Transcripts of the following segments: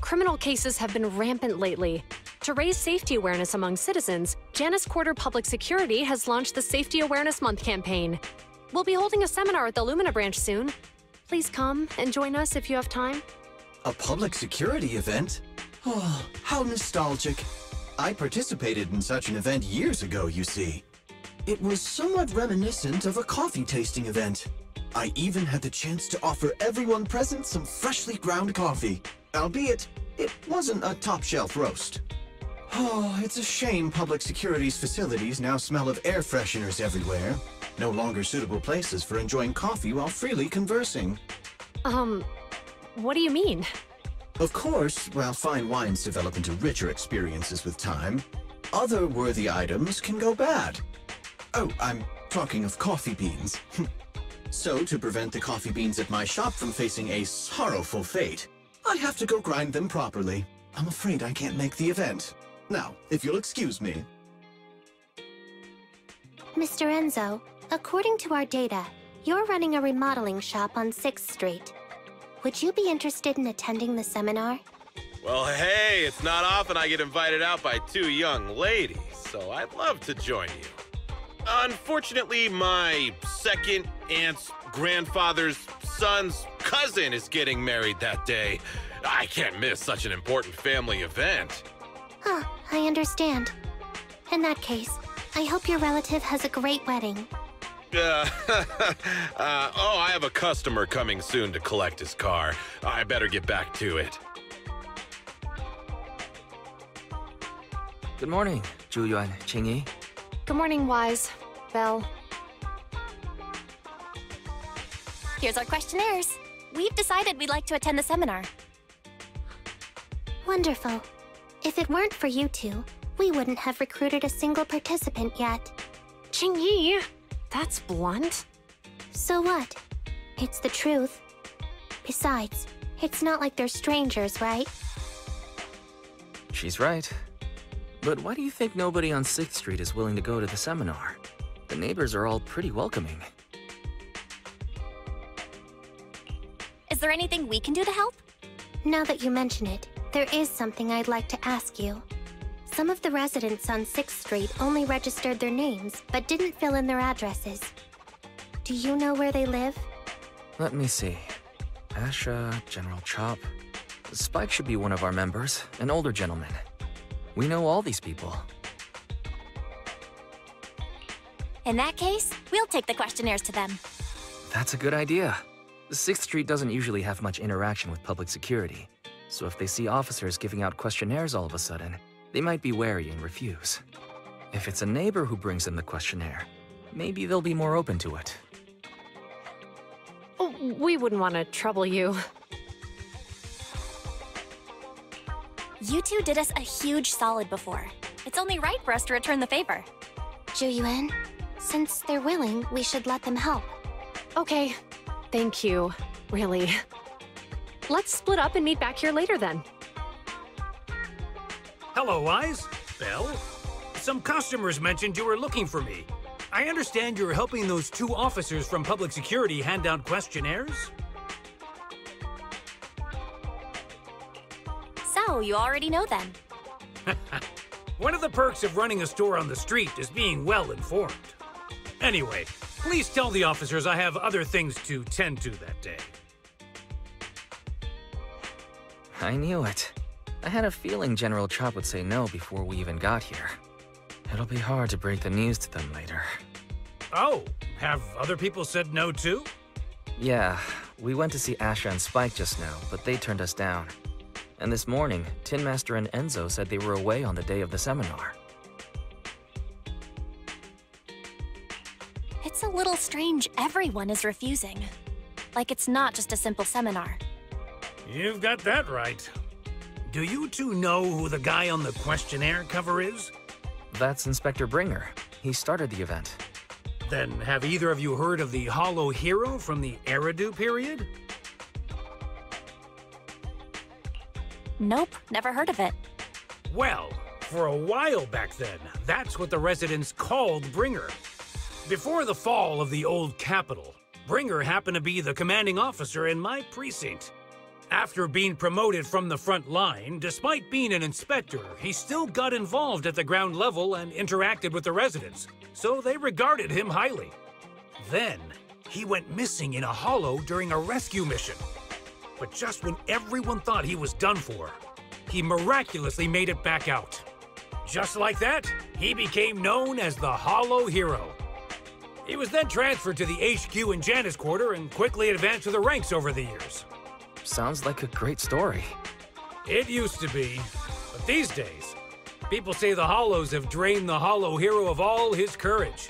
Criminal cases have been rampant lately. To raise safety awareness among citizens, Janus Quarter Public Security has launched the Safety Awareness Month campaign. We'll be holding a seminar at the Lumina branch soon. Please come and join us if you have time. A public security event? Oh, how nostalgic. I participated in such an event years ago, you see. It was somewhat reminiscent of a coffee tasting event. I even had the chance to offer everyone present some freshly ground coffee, albeit it wasn't a top-shelf roast. Oh, it's a shame public security's facilities now smell of air fresheners everywhere. No longer suitable places for enjoying coffee while freely conversing. What do you mean? Of course, while fine wines develop into richer experiences with time, other worthy items can go bad. Oh, I'm talking of coffee beans. So, to prevent the coffee beans at my shop from facing a sorrowful fate, I have to go grind them properly. I'm afraid I can't make the event. Now, if you'll excuse me. Mr. Enzo, according to our data, you're running a remodeling shop on 6th Street. Would you be interested in attending the seminar? Well, hey, it's not often I get invited out by two young ladies, so I'd love to join you. Unfortunately, my second aunt's grandfather's son's cousin is getting married that day. I can't miss such an important family event. Huh, I understand. In that case, I hope your relative has a great wedding. Oh, I have a customer coming soon to collect his car. I better get back to it. Good morning, Zhu-Yuan, Qingyi. Good morning, Wise. Belle. Here's our questionnaires. We've decided we'd like to attend the seminar. Wonderful. If it weren't for you two, we wouldn't have recruited a single participant yet. Qingyi, that's blunt. So what? It's the truth. Besides, it's not like they're strangers, right? She's right. But why do you think nobody on 6th Street is willing to go to the seminar? The neighbors are all pretty welcoming. Is there anything we can do to help? Now that you mention it, there is something I'd like to ask you. Some of the residents on 6th Street only registered their names, but didn't fill in their addresses. Do you know where they live? Let me see. Asha, General Chop. Spike should be one of our members, an older gentleman. We know all these people. In that case, we'll take the questionnaires to them. That's a good idea. 6th Street doesn't usually have much interaction with public security, so if they see officers giving out questionnaires all of a sudden, they might be wary and refuse. If it's a neighbor who brings in the questionnaire, maybe they'll be more open to it. Oh, we wouldn't want to trouble you. You two did us a huge solid before. It's only right for us to return the favor. Zhu-Yuan, since they're willing, we should let them help. Okay, thank you, really. Let's split up and meet back here later then. Hello, Wise. Belle? Some customers mentioned you were looking for me. I understand you're helping those two officers from public security hand out questionnaires? So, you already know them. One of the perks of running a store on the street is being well informed. Anyway, please tell the officers I have other things to tend to that day. I knew it. I had a feeling General Chop would say no before we even got here. It'll be hard to break the news to them later. Oh, have other people said no too? Yeah, we went to see Asha and Spike just now, but they turned us down. And this morning, Tin Master and Enzo said they were away on the day of the seminar. It's a little strange everyone is refusing. Like it's not just a simple seminar. You've got that right. Do you two know who the guy on the questionnaire cover is? That's Inspector Bringer. He started the event. Then have either of you heard of the Hollow Hero from the Eridu period? Nope, never heard of it. Well, for a while back then, that's what the residents called Bringer. Before the fall of the old capital, Bringer happened to be the commanding officer in my precinct. After being promoted from the front line, despite being an inspector, he still got involved at the ground level and interacted with the residents, so they regarded him highly. Then, he went missing in a hollow during a rescue mission. But just when everyone thought he was done for, he miraculously made it back out. Just like that, he became known as the Hollow Hero. He was then transferred to the HQ in Janus Quarter and quickly advanced to the ranks over the years. Sounds like a great story. It used to be, but these days, people say the Hollows have drained the Hollow Hero of all his courage.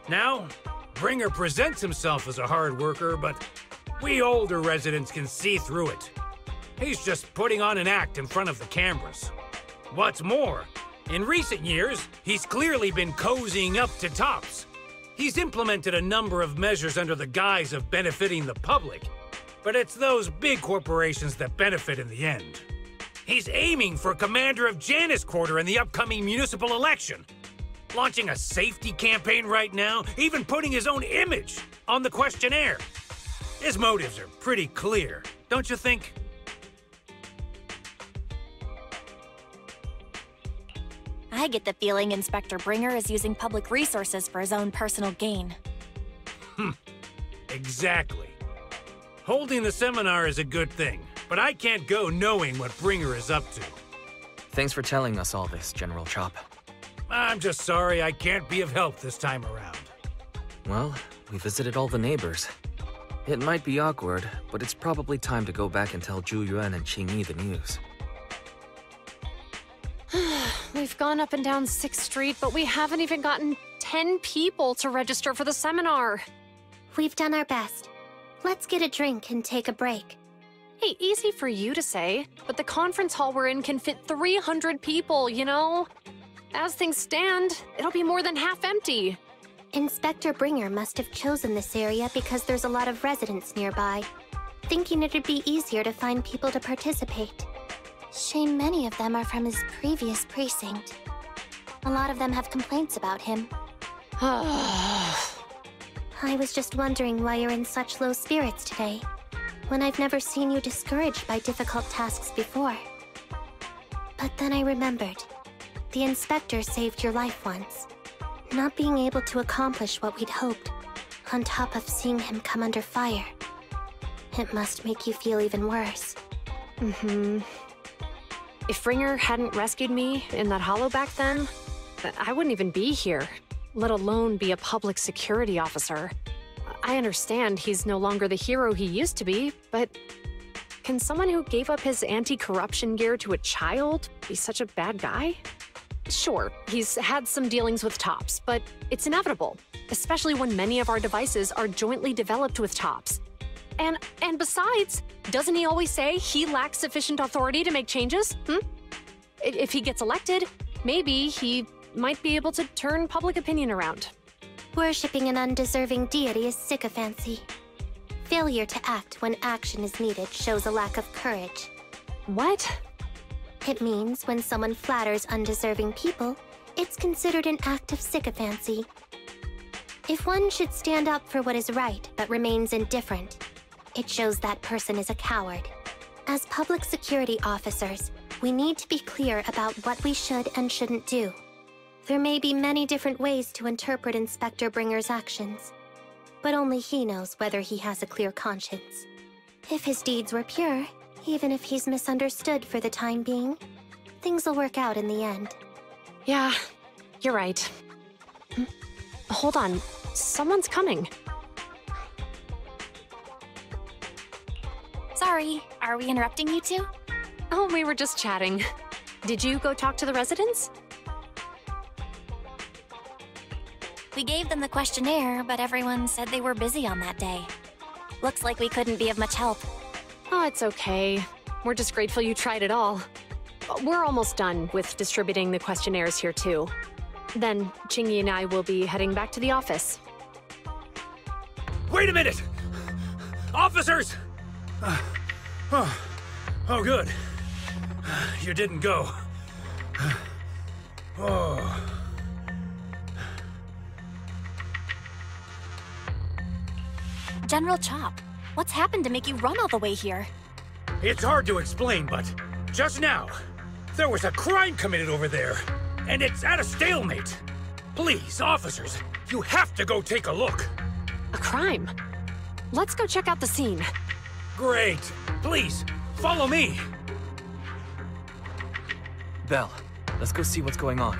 Now, Bringer presents himself as a hard worker, but we older residents can see through it. He's just putting on an act in front of the cameras. What's more, in recent years, he's clearly been cozying up to Tops. He's implemented a number of measures under the guise of benefiting the public, but it's those big corporations that benefit in the end. He's aiming for commander of Janus Quarter in the upcoming municipal election, launching a safety campaign right now, even putting his own image on the questionnaire. His motives are pretty clear, don't you think? I get the feeling Inspector Bringer is using public resources for his own personal gain. Exactly. Holding the seminar is a good thing, but I can't go knowing what Bringer is up to. Thanks for telling us all this, General Chop. I'm just sorry I can't be of help this time around. Well, we visited all the neighbors. It might be awkward, but it's probably time to go back and tell Zhu Yuan and Qing Yi the news. We've gone up and down 6th Street, but we haven't even gotten 10 people to register for the seminar. We've done our best. Let's get a drink and take a break. Hey, easy for you to say, but the conference hall we're in can fit 300 people, you know? As things stand, it'll be more than half empty. Inspector Bringer must have chosen this area because there's a lot of residents nearby, thinking it'd be easier to find people to participate. Shame many of them are from his previous precinct. A lot of them have complaints about him. I was just wondering why you're in such low spirits today, when I've never seen you discouraged by difficult tasks before. But then I remembered. The inspector saved your life once. Not being able to accomplish what we'd hoped, on top of seeing him come under fire. It must make you feel even worse. If Bringer hadn't rescued me in that hollow back then, I wouldn't even be here, let alone be a public security officer. I understand he's no longer the hero he used to be, but can someone who gave up his anti-corruption gear to a child be such a bad guy? Sure, he's had some dealings with Tops, but it's inevitable, especially when many of our devices are jointly developed with Tops. And besides, doesn't he always say he lacks sufficient authority to make changes? If he gets elected, maybe he might be able to turn public opinion around. Worshipping an undeserving deity is sycophancy. Failure to act when action is needed shows a lack of courage. What? It means when someone flatters undeserving people, it's considered an act of sycophancy. If one should stand up for what is right but remains indifferent, it shows that person is a coward. As public security officers, we need to be clear about what we should and shouldn't do. There may be many different ways to interpret Inspector Bringer's actions, but only he knows whether he has a clear conscience. If his deeds were pure, even if he's misunderstood for the time being, things will work out in the end. Yeah, you're right. Hold on, someone's coming. Sorry, are we interrupting you two? Oh, we were just chatting. Did you go talk to the residents? We gave them the questionnaire, but everyone said they were busy on that day. Looks like we couldn't be of much help. Oh, it's okay. We're just grateful you tried it all. We're almost done with distributing the questionnaires here, too. Then, Qingyi and I will be heading back to the office. Wait a minute! Officers! Oh, good. You didn't go. Oh. General Chop, what's happened to make you run all the way here? It's hard to explain, but just now, there was a crime committed over there, and it's at a stalemate. Please, officers, you have to go take a look. A crime? Let's go check out the scene. Great. Please, follow me. Belle, let's go see what's going on.